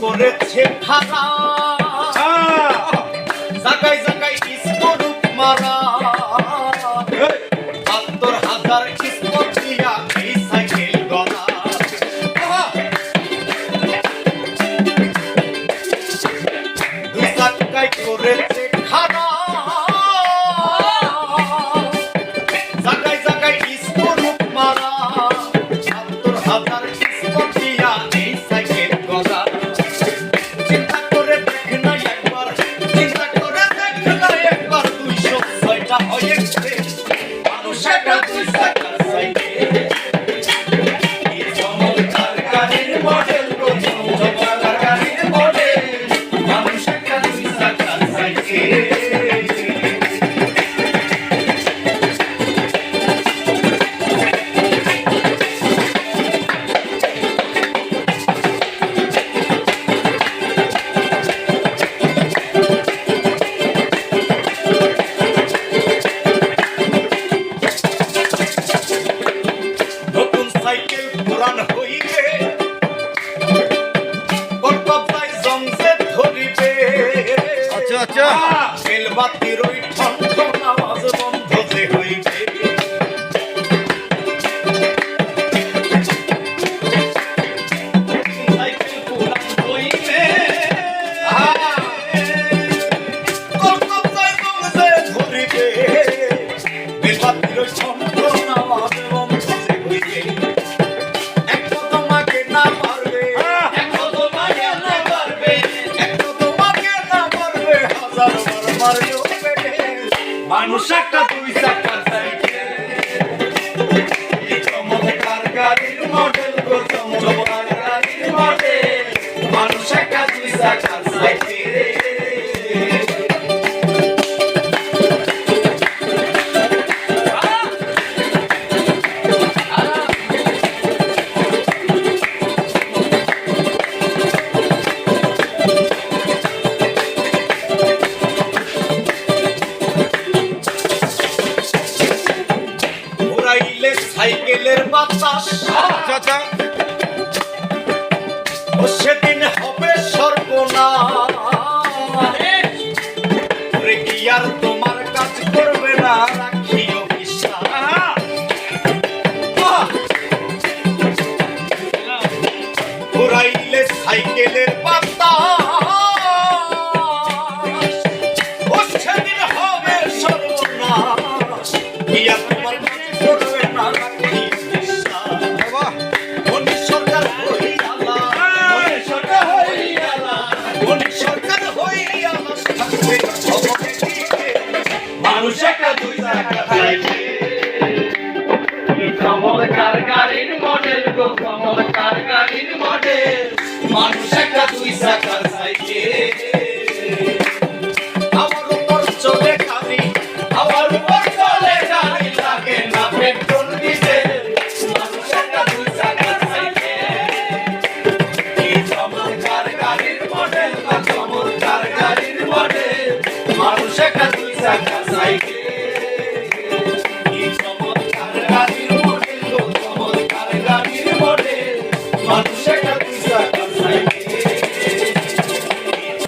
করেছে খানা জায়গায় জায়গায় স্কোপ মারা ৭২,০০০ স্কোপ দিয়া এই সাইকেল গলা দুই চাকায় করেছে খানা জায়গায় জায়গায় স্কোপ মারা ৭২,০০০ স্কোপ দিয়া এই সাইকেল গলা আচ্ছা বেলবাতির ওই ঠন ঠন আওয়াজ বন্ধ যে হইবে সাইকেল পুরান হইবে কলকাতায় বন্ধে ধরিবে বেলবাতির ওই ঠন ঠন আওয়াজ বন্ধ যে হইবে এক তোমাকে না পারবে এক তোমাকে না পারবে মানুষ একটা দুই চাকার সাইকেল চমৎকার গাড়ির মডেল গো চমৎকার গাড়ির মডেল মানুষ একটা দুই চাকার সাইকেল সাইকেলের বাতাস আচ্ছা ও সেদিন হবে সর্বনাশ কি আর তোমার কাজ করবে না রাখিও বিশ্বাস ঘুরাইলে সাইকেলের বাতাস ও সেদিন হবে সর্বনাশ কি আর তোমার কাজ করবে না মানুষ একটা দুই চাকার সাইকেল চমৎকার গাড়ির মডেল গো চমৎকার গাড়ির মডেল মানুষ একটা দুই চাকার